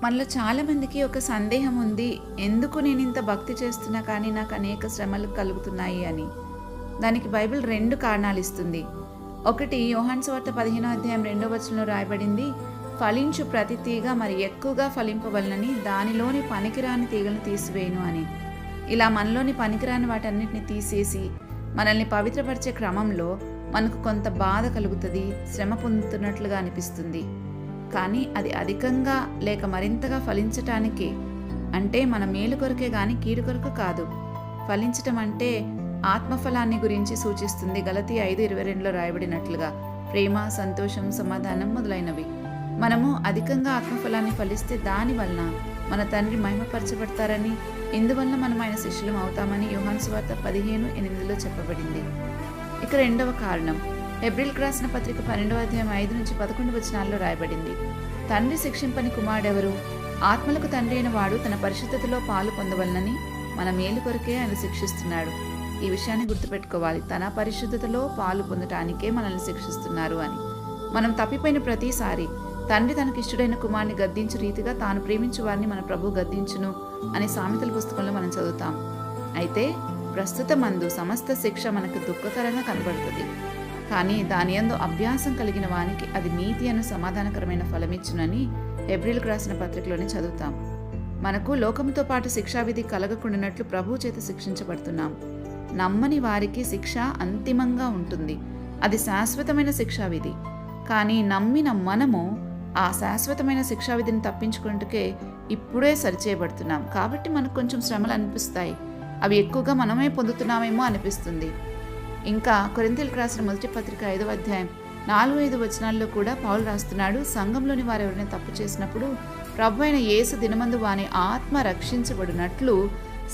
మనలో చాలామందికి ఒక సందేహం ఉంది, ఎందుకు నేను ఇంత భక్తి చేస్తున్నా కానీ నాకు అనేక శ్రమలు కలుగుతున్నాయి అని. దానికి బైబిల్ 2 కారణాలు ఇస్తుంది. ఒకటి, యోహాను సువార్త 15వ అధ్యాయం 2వ వచనంలో రాయబడింది, ఫలించు ప్రతి తీగ మరి ఎక్కువగా ఫలింపవలనని దానిలోని పనికిరాని తీగలను తీసివేయును అని. ఇలా మనలోని పనికిరాని వాటన్నిటిని తీసేసి మనల్ని పవిత్రపరిచే క్రమంలో మనకు కొంత బాధ కలుగుతుంది, శ్రమ పొందుతున్నట్లుగా అనిపిస్తుంది. కానీ అది అధికంగా లేక మరింతగా ఫలించటానికి, అంటే మన మేలు కొరకే కానీ కీడు కొరకు కాదు. ఫలించటం అంటే ఆత్మఫలాన్ని గురించి సూచిస్తుంది. గలతీ 5:22లో రాయబడినట్లుగా ప్రేమ, సంతోషం, సమాధానం మొదలైనవి. మనము అధికంగా ఆత్మఫలాన్ని ఫలిస్తే దాని వలన మన తండ్రి మహిమపరచబడతారని, ఇందువల్ల మనం ఆయన శిష్యులం అవుతామని యోహాను సువార్త 15:8లో చెప్పబడింది. ఇక 2వ కారణం, హెబ్రీయులకు రాసిన పత్రిక 12వ అధ్యాయం 5-11 వచనాల్లో రాయబడింది, తండ్రి శిక్షింపని కుమారుడెవరు? ఆత్మలకు తండ్రి అయిన వాడు తన పరిశుద్ధతలో పాలు పొందవలనని మన మేలు కొరకే ఆయన శిక్షిస్తున్నాడు. ఈ విషయాన్ని గుర్తుపెట్టుకోవాలి, తన పరిశుద్ధతలో పాలు పొందటానికే మనల్ని శిక్షిస్తున్నారు అని. మనం తప్పిపోయిన ప్రతిసారి తండ్రి తనకిష్టుడైన కుమారుని గద్దించు రీతిగా తాను ప్రేమించు వారిని మన ప్రభు గద్దించును అని సామెతల పుస్తకంలో మనం చదువుతాం. అయితే ప్రస్తుతమందు సమస్త శిక్ష మనకు దుఃఖకరంగా కనబడుతుంది. కానీ దాని యందు అభ్యాసం కలిగిన వానికి అది నీతి అను సమాధానకరమైన ఫలమిచ్చునని హెబ్రీయులకు రాసిన పత్రికలోనే చదువుతాం. మనకు లోకముతో పాటు శిక్షావిధి కలగకుండానట్లు ప్రభువు చేత శిక్షించబడుతున్నాం. నమ్మని వారికి శిక్ష అంతిమంగా ఉంటుంది, అది శాశ్వతమైన శిక్షావిధి. కానీ నమ్మిన మనము ఆ శాశ్వతమైన శిక్షావిధిని తప్పించుకుంటూకే ఇప్పుడే సరిచేయబడుతున్నాం. కాబట్టి మనకు కొంచెం శ్రమలు అనిపిస్తాయి, అవి ఎక్కువగా మనమే పొందుతున్నామేమో అనిపిస్తుంది. ఇంకా కొరింథీయులకు రాసిన మొదటి పత్రిక 5వ అధ్యాయం 4-5 వచనాల్లో కూడా పౌలు రాస్తున్నాడు, సంఘంలోని వారు ఎవరైనా తప్పు చేసినప్పుడు ప్రభు అయిన యేసు దినమందు వాని ఆత్మ రక్షించబడినట్లు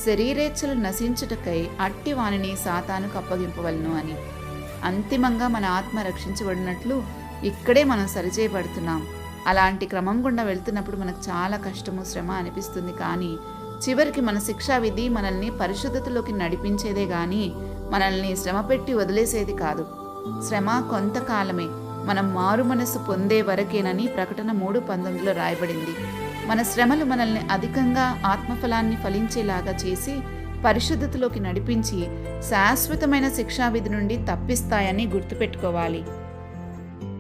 శరీరేచ్ఛలు నశించుటకై అట్టి వానిని సాతానుకు అప్పగింపవలను అని. అంతిమంగా మన ఆత్మ రక్షించబడినట్లు ఇక్కడే మనం సరిచేయబడుతున్నాం. అలాంటి క్రమం గుండా వెళ్తున్నప్పుడు మనకు చాలా కష్టము, శ్రమ అనిపిస్తుంది. కానీ చివరికి మన శిక్షా విధి మనల్ని పరిశుద్ధతలోకి నడిపించేదే కానీ మనల్ని శ్రమ పెట్టి వదిలేసేది కాదు. శ్రమ కొంతకాలమే, మనం మారు మనస్సు పొందే వరకేనని ప్రకటన 3:19లో రాయబడింది. మన శ్రమలు మనల్ని అధికంగా ఆత్మఫలాన్ని ఫలించేలాగా చేసి పరిశుద్ధతలోకి నడిపించి శాశ్వతమైన శిక్షావిధి నుండి తప్పిస్తాయని గుర్తుపెట్టుకోవాలి.